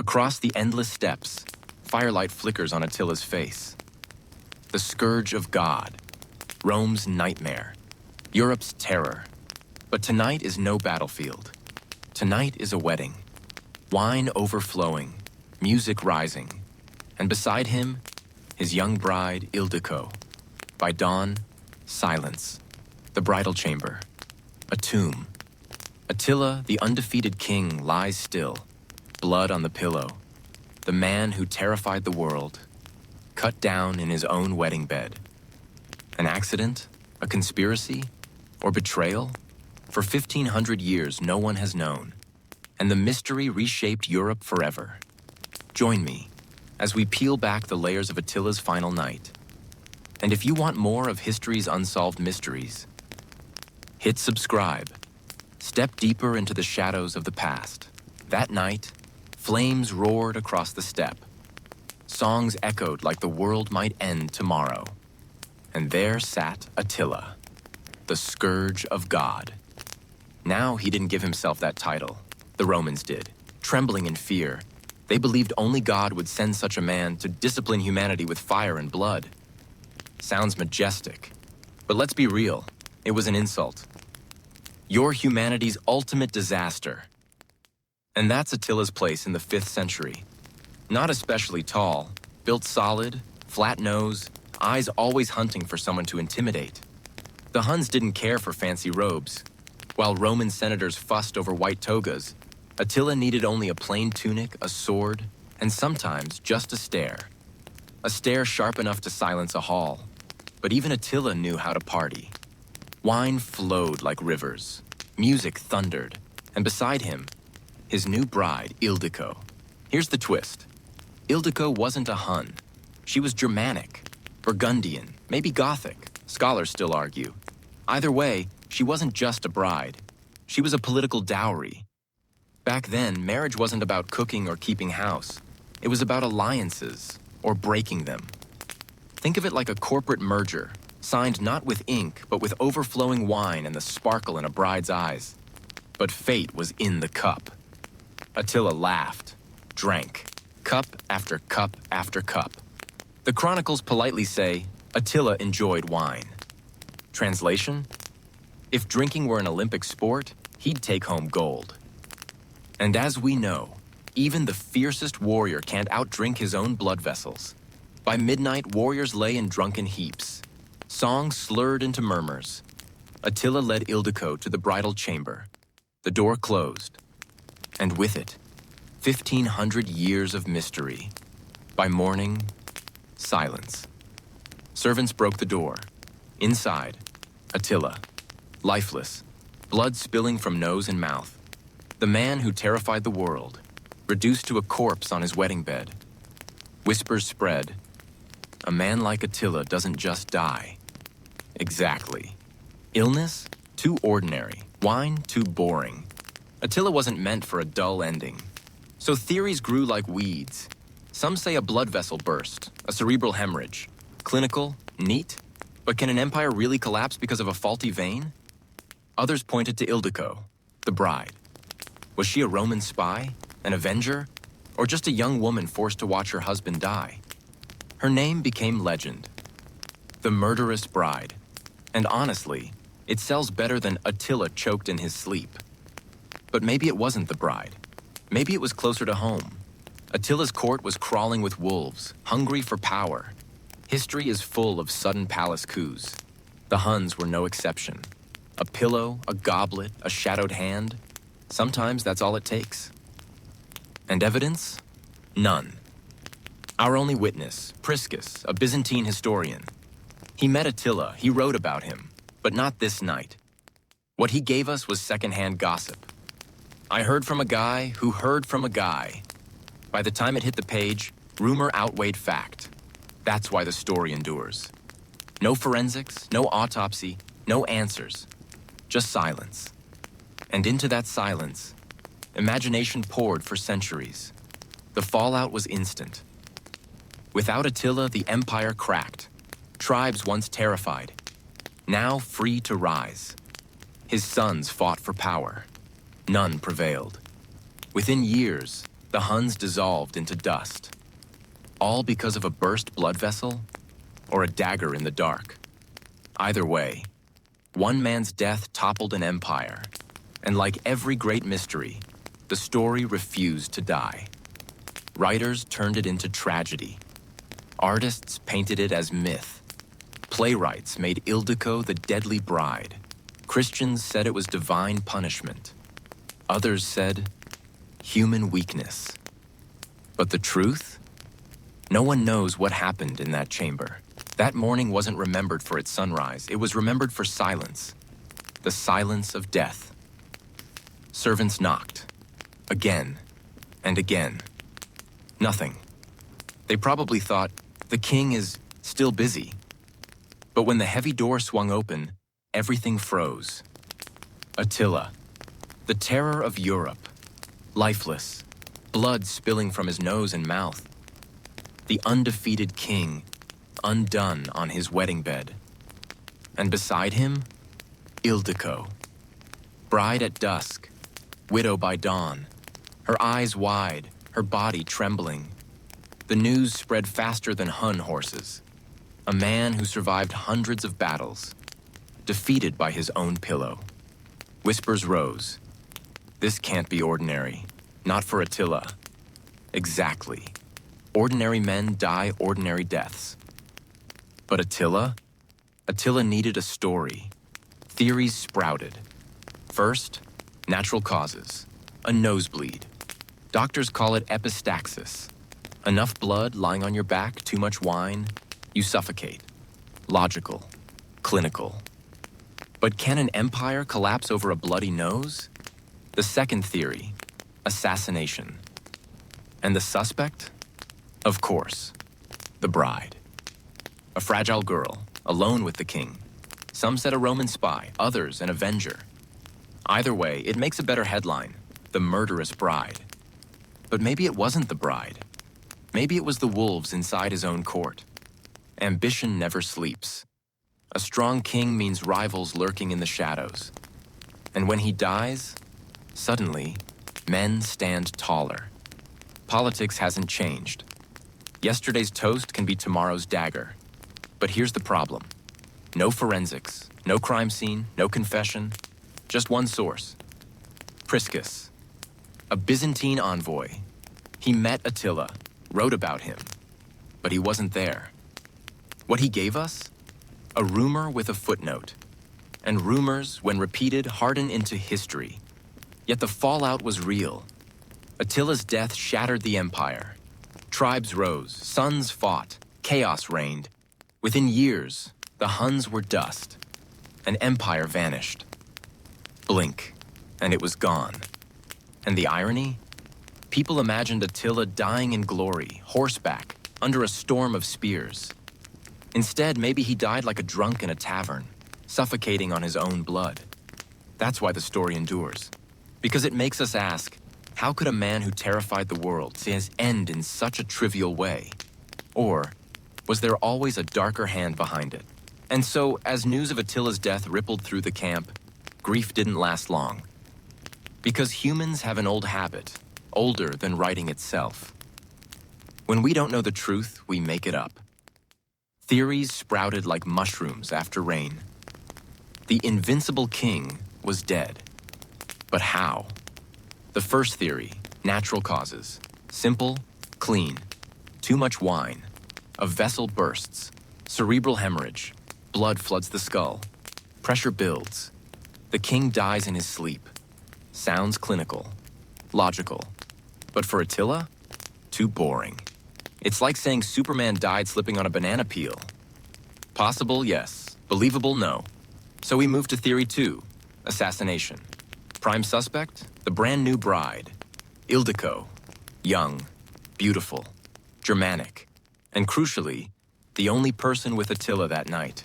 Across the endless steppes, firelight flickers on Attila's face. The Scourge of God, Rome's nightmare, Europe's terror. But tonight is no battlefield. Tonight is a wedding. Wine overflowing, music rising, and beside him, his young bride, Ildiko. By dawn, silence. The bridal chamber, a tomb. Attila, the undefeated king, lies still, blood on the pillow. The man who terrified the world, cut down in his own wedding bed. An accident? A conspiracy? Or betrayal? For 1,500 years, no one has known. And the mystery reshaped Europe forever. Join me as we peel back the layers of Attila's final night. And if you want more of history's unsolved mysteries, hit subscribe. Step deeper into the shadows of the past. That night, flames roared across the steppe. Songs echoed like the world might end tomorrow. And there sat Attila, the Scourge of God. Now he didn't give himself that title. The Romans did, trembling in fear. They believed only God would send such a man to discipline humanity with fire and blood. Sounds majestic. But let's be real, it was an insult. You're humanity's ultimate disaster. And that's Attila's place in the 5th century. Not especially tall, built solid, flat nose, eyes always hunting for someone to intimidate. The Huns didn't care for fancy robes. While Roman senators fussed over white togas, Attila needed only a plain tunic, a sword, and sometimes just a stare. A stare sharp enough to silence a hall. But even Attila knew how to party. Wine flowed like rivers. Music thundered. And beside him, his new bride, Ildiko. Here's the twist. Ildiko wasn't a Hun. She was Germanic, Burgundian, maybe Gothic. Scholars still argue. Either way, she wasn't just a bride. She was a political dowry. Back then, marriage wasn't about cooking or keeping house. It was about alliances, or breaking them. Think of it like a corporate merger, signed not with ink, but with overflowing wine and the sparkle in a bride's eyes. But fate was in the cup. Attila laughed, drank, cup after cup after cup. The chronicles politely say, Attila enjoyed wine. Translation? If drinking were an Olympic sport, he'd take home gold. And as we know, even the fiercest warrior can't outdrink his own blood vessels. By midnight, warriors lay in drunken heaps. Songs slurred into murmurs. Attila led Ildiko to the bridal chamber. The door closed. And with it, 1,500 years of mystery. By morning, silence. Servants broke the door. Inside, Attila, lifeless, blood spilling from nose and mouth. The man who terrified the world, reduced to a corpse on his wedding bed. Whispers spread. A man like Attila doesn't just die. Exactly. Illness? Too ordinary. Wine? Too boring. Attila wasn't meant for a dull ending. So theories grew like weeds. Some say a blood vessel burst, a cerebral hemorrhage. Clinical? Neat? But can an empire really collapse because of a faulty vein? Others pointed to Ildiko, the bride. Was she a Roman spy, an avenger, or just a young woman forced to watch her husband die? Her name became legend. The murderous bride. And honestly, it sells better than Attila choked in his sleep. But maybe it wasn't the bride. Maybe it was closer to home. Attila's court was crawling with wolves, hungry for power. History is full of sudden palace coups. The Huns were no exception. A pillow, a goblet, a shadowed hand. Sometimes that's all it takes. And evidence? None. Our only witness, Priscus, a Byzantine historian. He met Attila, he wrote about him, but not this night. What he gave us was secondhand gossip. I heard from a guy who heard from a guy. By the time it hit the page, rumor outweighed fact. That's why the story endures. No forensics, no autopsy, no answers. Just silence. And into that silence, imagination poured for centuries. The fallout was instant. Without Attila, the empire cracked. Tribes once terrified, now free to rise. His sons fought for power. None prevailed. Within years, The Huns dissolved into dust. All because of a burst blood vessel or a dagger in the dark. Either way, one man's death toppled an empire, and like every great mystery, the story refused to die. Writers turned it into tragedy. Artists painted it as myth. Playwrights made Ildiko the deadly bride. Christians said it was divine punishment. Others said human weakness. But the truth? No one knows what happened in that chamber. That morning wasn't remembered for its sunrise. It was remembered for silence. The silence of death. Servants knocked. Again and again. Nothing. They probably thought, the king is still busy. But when the heavy door swung open, everything froze. Attila, the terror of Europe, lifeless, blood spilling from his nose and mouth. The undefeated king, undone on his wedding bed. And beside him, Ildiko, bride at dusk, widow by dawn, her eyes wide, her body trembling. The news spread faster than Hun horses. A man who survived hundreds of battles, defeated by his own pillow. Whispers rose. This can't be ordinary. Not for Attila. Exactly. Ordinary men die ordinary deaths. But Attila? Attila needed a story. Theories sprouted. First, natural causes. A nosebleed. Doctors call it epistaxis. Enough blood lying on your back, too much wine, you suffocate. Logical. Clinical. But can an empire collapse over a bloody nose? The second theory, assassination. And the suspect? Of course, the bride. A fragile girl, alone with the king. Some said a Roman spy, others an avenger. Either way, it makes a better headline, the murderous bride. But maybe it wasn't the bride. Maybe it was the wolves inside his own court. Ambition never sleeps. A strong king means rivals lurking in the shadows. And when he dies, suddenly, men stand taller. Politics hasn't changed. Yesterday's toast can be tomorrow's dagger. But here's the problem. No forensics, no crime scene, no confession, just one source. Priscus, a Byzantine envoy. He met Attila, wrote about him, but he wasn't there. What he gave us? A rumor with a footnote. And rumors, when repeated, harden into history. Yet the fallout was real. Attila's death shattered the empire. Tribes rose, sons fought, chaos reigned. Within years, the Huns were dust. An empire vanished. Blink, and it was gone. And the irony? People imagined Attila dying in glory, horseback, under a storm of spears. Instead, maybe he died like a drunk in a tavern, suffocating on his own blood. That's why the story endures. Because it makes us ask, how could a man who terrified the world see his end in such a trivial way? Or was there always a darker hand behind it? And so, as news of Attila's death rippled through the camp, grief didn't last long. Because humans have an old habit, older than writing itself. When we don't know the truth, we make it up. Theories sprouted like mushrooms after rain. The invincible king was dead. But how? The first theory, natural causes. Simple, clean. Too much wine. A vessel bursts. Cerebral hemorrhage. Blood floods the skull. Pressure builds. The king dies in his sleep. Sounds clinical. Logical. But for Attila, too boring. It's like saying Superman died slipping on a banana peel. Possible, yes. Believable, no. So we move to theory 2, assassination. Prime suspect, the brand new bride. Ildiko, young, beautiful, Germanic, and crucially, the only person with Attila that night.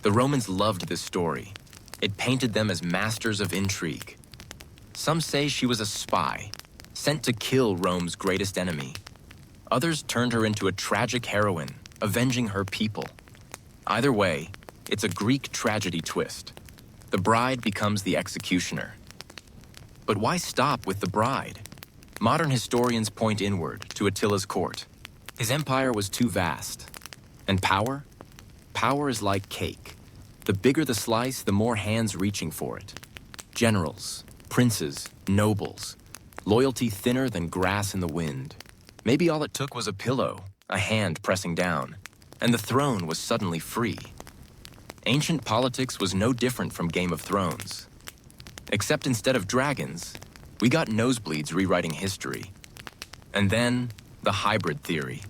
The Romans loved this story. It painted them as masters of intrigue. Some say she was a spy, sent to kill Rome's greatest enemy. Others turned her into a tragic heroine, avenging her people. Either way, it's a Greek tragedy twist. The bride becomes the executioner. But why stop with the bride? Modern historians point inward to Attila's court. His empire was too vast. And power? Power is like cake. The bigger the slice, the more hands reaching for it. Generals, princes, nobles. Loyalty thinner than grass in the wind. Maybe all it took was a pillow, a hand pressing down, and the throne was suddenly free. Ancient politics was no different from Game of Thrones. Except instead of dragons, we got nosebleeds rewriting history. And then, the hybrid theory.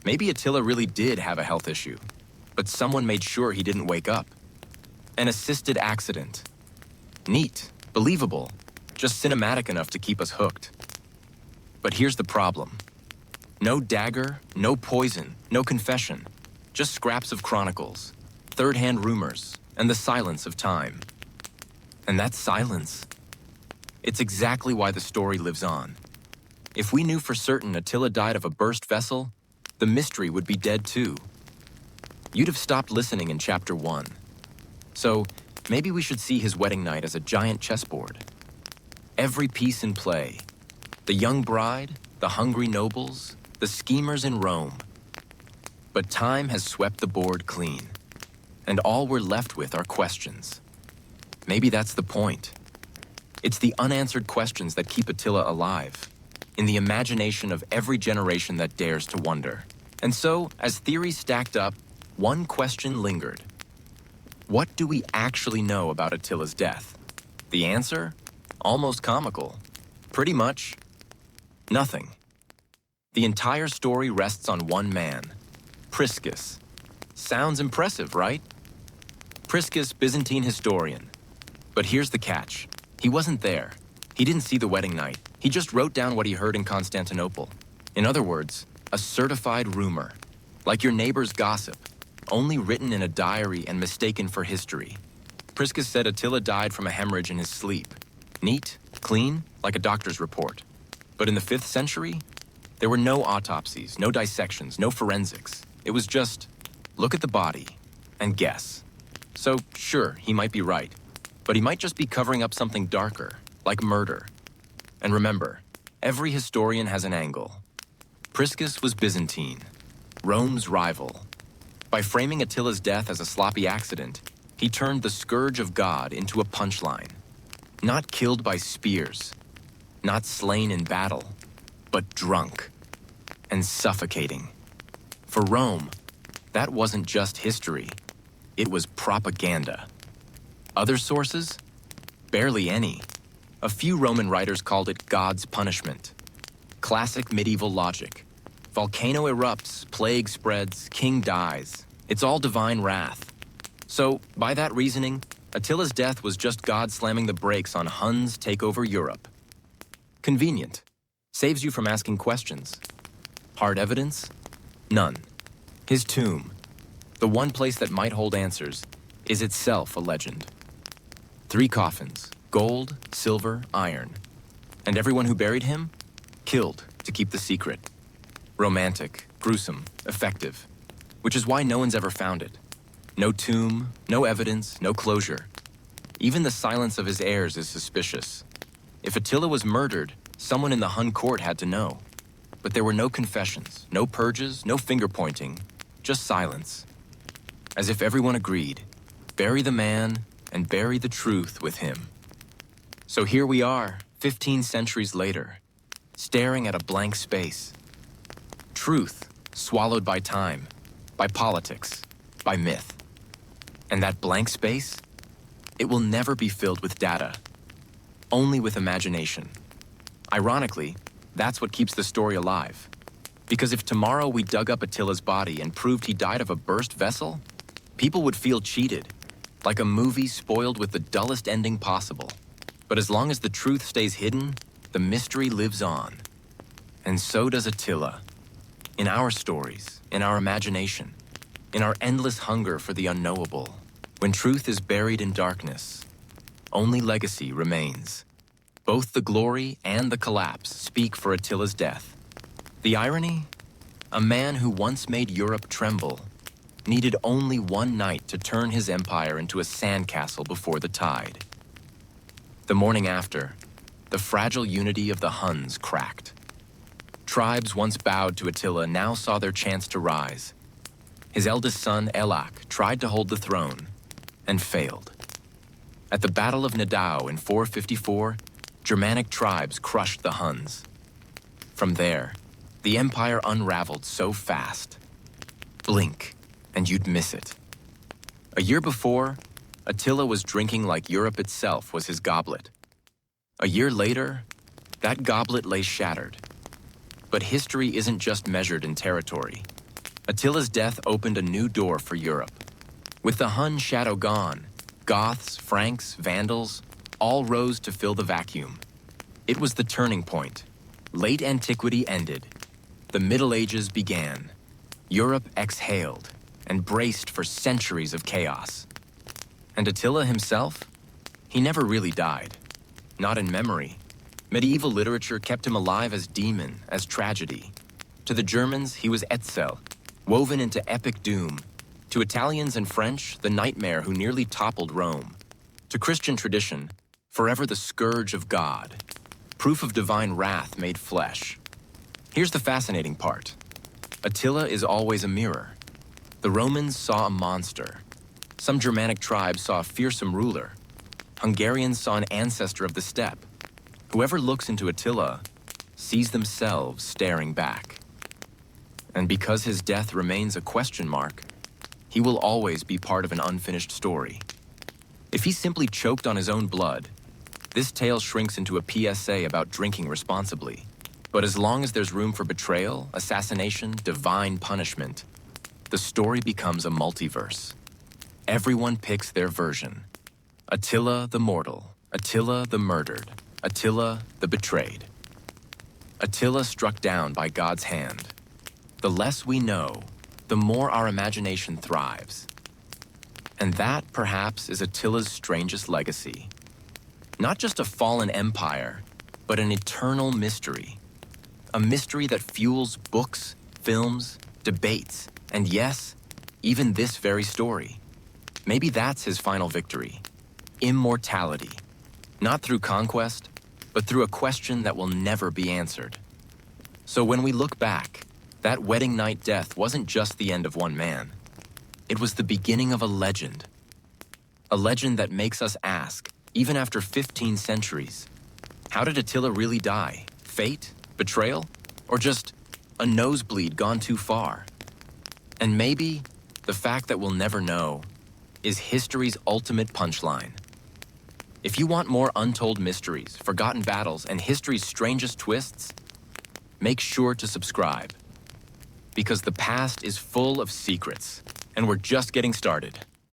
Maybe Attila really did have a health issue, but someone made sure he didn't wake up. An assisted accident. Neat, believable, just cinematic enough to keep us hooked. But here's the problem. No dagger, no poison, no confession. Just scraps of chronicles, third-hand rumors, and the silence of time. And that silence, it's exactly why the story lives on. If we knew for certain Attila died of a burst vessel, the mystery would be dead too. You'd have stopped listening in Chapter 1. So, maybe we should see his wedding night as a giant chessboard. Every piece in play. The young bride, the hungry nobles, the schemers in Rome. But time has swept the board clean. And all we're left with are questions. Maybe that's the point. It's the unanswered questions that keep Attila alive, in the imagination of every generation that dares to wonder. And so, as theories stacked up, one question lingered. What do we actually know about Attila's death? The answer? Almost comical. Pretty much nothing. The entire story rests on one man, Priscus. Sounds impressive, right? Priscus, Byzantine historian. But here's the catch. He wasn't there. He didn't see the wedding night. He just wrote down what he heard in Constantinople. In other words, a certified rumor. Like your neighbor's gossip, only written in a diary and mistaken for history. Priscus said Attila died from a hemorrhage in his sleep. Neat, clean, like a doctor's report. But in the 5th century, there were no autopsies, no dissections, no forensics. It was just, look at the body and guess. So, sure, he might be right. But he might just be covering up something darker, like murder. And remember, every historian has an angle. Priscus was Byzantine, Rome's rival. By framing Attila's death as a sloppy accident, he turned the Scourge of God into a punchline. Not killed by spears, not slain in battle, but drunk and suffocating. For Rome, that wasn't just history, it was propaganda. Other sources? Barely any. A few Roman writers called it God's punishment. Classic medieval logic. Volcano erupts, plague spreads, king dies. It's all divine wrath. So, by that reasoning, Attila's death was just God slamming the brakes on Huns take over Europe. Convenient. Saves you from asking questions. Hard evidence? None. His tomb, the one place that might hold answers, is itself a legend. 3 coffins, gold, silver, iron. And everyone who buried him? Killed to keep the secret. Romantic, gruesome, effective. Which is why no one's ever found it. No tomb, no evidence, no closure. Even the silence of his heirs is suspicious. If Attila was murdered, someone in the Hun court had to know. But there were no confessions, no purges, no finger-pointing, just silence. As if everyone agreed, bury the man and bury the truth with him. So here we are, 15 centuries later, staring at a blank space. Truth swallowed by time, by politics, by myth. And that blank space? It will never be filled with data, only with imagination. Ironically, that's what keeps the story alive. Because if tomorrow we dug up Attila's body and proved he died of a burst vessel, people would feel cheated, like a movie spoiled with the dullest ending possible. But as long as the truth stays hidden, the mystery lives on. And so does Attila. In our stories, in our imagination, in our endless hunger for the unknowable. When truth is buried in darkness, only legacy remains. Both the glory and the collapse speak for Attila's death. The irony? A man who once made Europe tremble needed only one night to turn his empire into a sandcastle before the tide. The morning after, the fragile unity of the Huns cracked. Tribes once bowed to Attila now saw their chance to rise. His eldest son, Elak, tried to hold the throne and failed. At the Battle of Nidau in 454, Germanic tribes crushed the Huns. From there, the empire unraveled so fast. Blink, and you'd miss it. A year before, Attila was drinking like Europe itself was his goblet. A year later, that goblet lay shattered. But history isn't just measured in territory. Attila's death opened a new door for Europe. With the Hun shadow gone, Goths, Franks, Vandals, all rose to fill the vacuum. It was the turning point. Late antiquity ended. The Middle Ages began. Europe exhaled and braced for centuries of chaos. And Attila himself? He never really died. Not in memory. Medieval literature kept him alive as demon, as tragedy. To the Germans, he was Etzel, woven into epic doom. To Italians and French, the nightmare who nearly toppled Rome. To Christian tradition, forever the Scourge of God. Proof of divine wrath made flesh. Here's the fascinating part. Attila is always a mirror. The Romans saw a monster. Some Germanic tribes saw a fearsome ruler. Hungarians saw an ancestor of the steppe. Whoever looks into Attila sees themselves staring back. And because his death remains a question mark, he will always be part of an unfinished story. If he simply choked on his own blood, this tale shrinks into a PSA about drinking responsibly. But as long as there's room for betrayal, assassination, divine punishment, the story becomes a multiverse. Everyone picks their version. Attila the mortal, Attila the murdered, Attila the betrayed. Attila struck down by God's hand. The less we know, the more our imagination thrives. And that, perhaps, is Attila's strangest legacy. Not just a fallen empire, but an eternal mystery. A mystery that fuels books, films, debates, and yes, even this very story. Maybe that's his final victory. Immortality. Not through conquest, but through a question that will never be answered. So when we look back, that wedding night death wasn't just the end of one man. It was the beginning of a legend. A legend that makes us ask, even after 15 centuries, how did Attila really die? Fate? Betrayal? Or just a nosebleed gone too far? And maybe the fact that we'll never know is history's ultimate punchline. If you want more untold mysteries, forgotten battles, and history's strangest twists, make sure to subscribe. Because the past is full of secrets, and we're just getting started.